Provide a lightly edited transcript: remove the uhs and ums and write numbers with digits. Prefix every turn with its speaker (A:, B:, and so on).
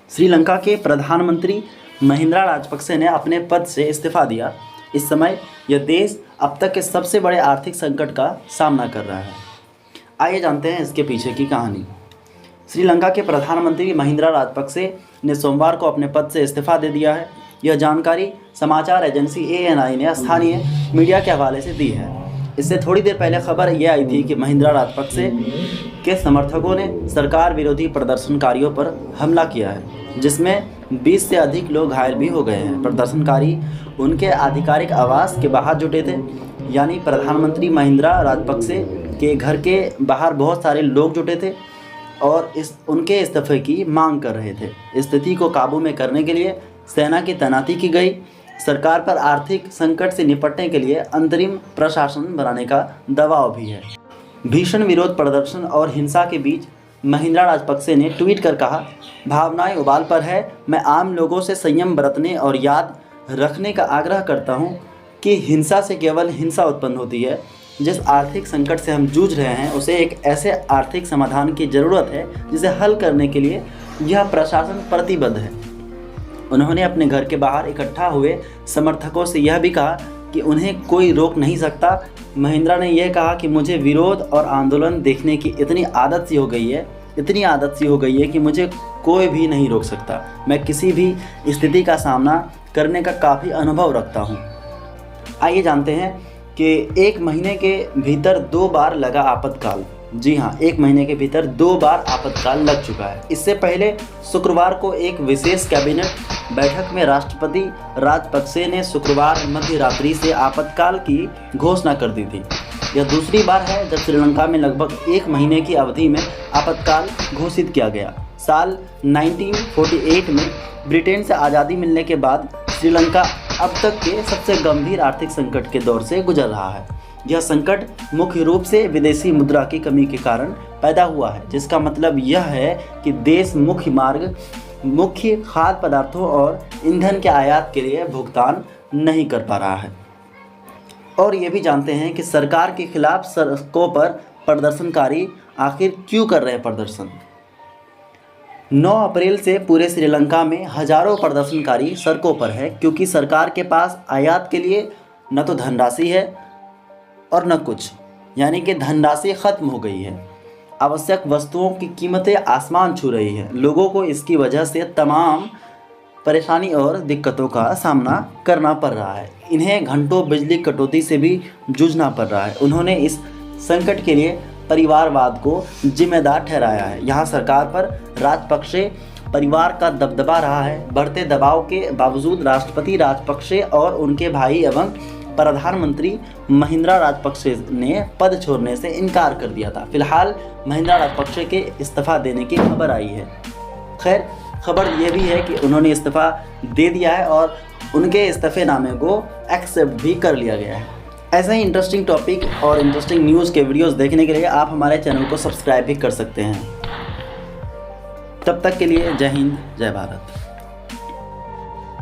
A: श्रीलंका के प्रधानमंत्री महिंद्रा राजपक्षे ने अपने पद से इस्तीफा दिया। इस समय यह देश अब तक के सबसे बड़े आर्थिक संकट का सामना कर रहा है। आइए जानते हैं इसके पीछे की कहानी। श्रीलंका के प्रधानमंत्री महिंद्रा राजपक्षे ने सोमवार को अपने पद से इस्तीफा दे दिया है। यह जानकारी समाचार एजेंसी ANI ने स्थानीय मीडिया के हवाले से दी है। इससे थोड़ी देर पहले खबर यह आई थी कि महिंद्रा राजपक्षे के समर्थकों ने सरकार विरोधी प्रदर्शनकारियों पर हमला किया है, जिसमें 20 से अधिक लोग घायल भी हो गए हैं। प्रदर्शनकारी उनके आधिकारिक आवास के बाहर जुटे थे, यानी प्रधानमंत्री महिंद्रा राजपक्षे के घर के बाहर बहुत सारे लोग जुटे थे और उनके इस्तीफे की मांग कर रहे थे। स्थिति को काबू में करने के लिए सेना की तैनाती की गई। सरकार पर आर्थिक संकट से निपटने के लिए अंतरिम प्रशासन बनाने का दबाव भी है। भीषण विरोध प्रदर्शन और हिंसा के बीच महिंद्रा राजपक्षे ने ट्वीट कर कहा, भावनाएं उबाल पर है। मैं आम लोगों से संयम बरतने और याद रखने का आग्रह करता हूं कि हिंसा से केवल हिंसा उत्पन्न होती है। जिस आर्थिक संकट से हम जूझ रहे हैं उसे एक ऐसे आर्थिक समाधान की ज़रूरत है जिसे हल करने के लिए यह प्रशासन प्रतिबद्ध है। उन्होंने अपने घर के बाहर इकट्ठा हुए समर्थकों से यह भी कहा कि उन्हें कोई रोक नहीं सकता। महिंद्रा ने यह कहा कि मुझे विरोध और आंदोलन देखने की इतनी आदत सी हो गई है कि मुझे कोई भी नहीं रोक सकता। मैं किसी भी स्थिति का सामना करने का काफ़ी अनुभव रखता हूँ। आइए जानते हैं कि 1 महीने के भीतर 2 बार लगा आपातकाल। जी हाँ, 1 महीने के भीतर 2 बार आपातकाल लग चुका है। इससे पहले शुक्रवार को एक विशेष कैबिनेट बैठक में राष्ट्रपति राजपक्षे ने शुक्रवार मध्य रात्रि से आपातकाल की घोषणा कर दी थी। यह दूसरी बार है जब श्रीलंका में लगभग 1 महीने की अवधि में आपातकाल घोषित किया गया। साल 1948 में ब्रिटेन से आज़ादी मिलने के बाद श्रीलंका अब तक के सबसे गंभीर आर्थिक संकट के दौर से गुजर रहा है। यह संकट मुख्य रूप से विदेशी मुद्रा की कमी के कारण पैदा हुआ है, जिसका मतलब यह है कि देश मुख्य खाद्य पदार्थों और ईंधन के आयात के लिए भुगतान नहीं कर पा रहा है। और ये भी जानते हैं कि सरकार के खिलाफ सड़कों पर प्रदर्शनकारी आखिर क्यों कर रहे हैं प्रदर्शन। 9 अप्रैल से पूरे श्रीलंका में हजारों प्रदर्शनकारी सड़कों पर है, क्योंकि सरकार के पास आयात के लिए न तो धनराशि है और न कुछ, यानी कि धनराशि खत्म हो गई है। आवश्यक वस्तुओं की कीमतें आसमान छू रही हैं। लोगों को इसकी वजह से तमाम परेशानी और दिक्कतों का सामना करना पड़ रहा है। इन्हें घंटों बिजली कटौती से भी जूझना पड़ रहा है। उन्होंने इस संकट के लिए परिवारवाद को जिम्मेदार ठहराया है। यहाँ सरकार पर राजपक्षे परिवार का दबदबा रहा है। बढ़ते दबाव के बावजूद राष्ट्रपति राजपक्षे और उनके भाई एवं प्रधानमंत्री महिंद्रा राजपक्षे ने पद छोड़ने से इनकार कर दिया था। फिलहाल महिंद्रा राजपक्षे के इस्तीफा देने की खबर आई है। खैर, खबर ये भी है कि उन्होंने इस्तीफा दे दिया है और उनके इस्तीफेनामे को एक्सेप्ट भी कर लिया गया है। ऐसे ही इंटरेस्टिंग टॉपिक और इंटरेस्टिंग न्यूज़ के वीडियोस देखने के लिए आप हमारे चैनल को सब्सक्राइब भी कर सकते हैं। तब तक के लिए जय हिंद, जय भारत।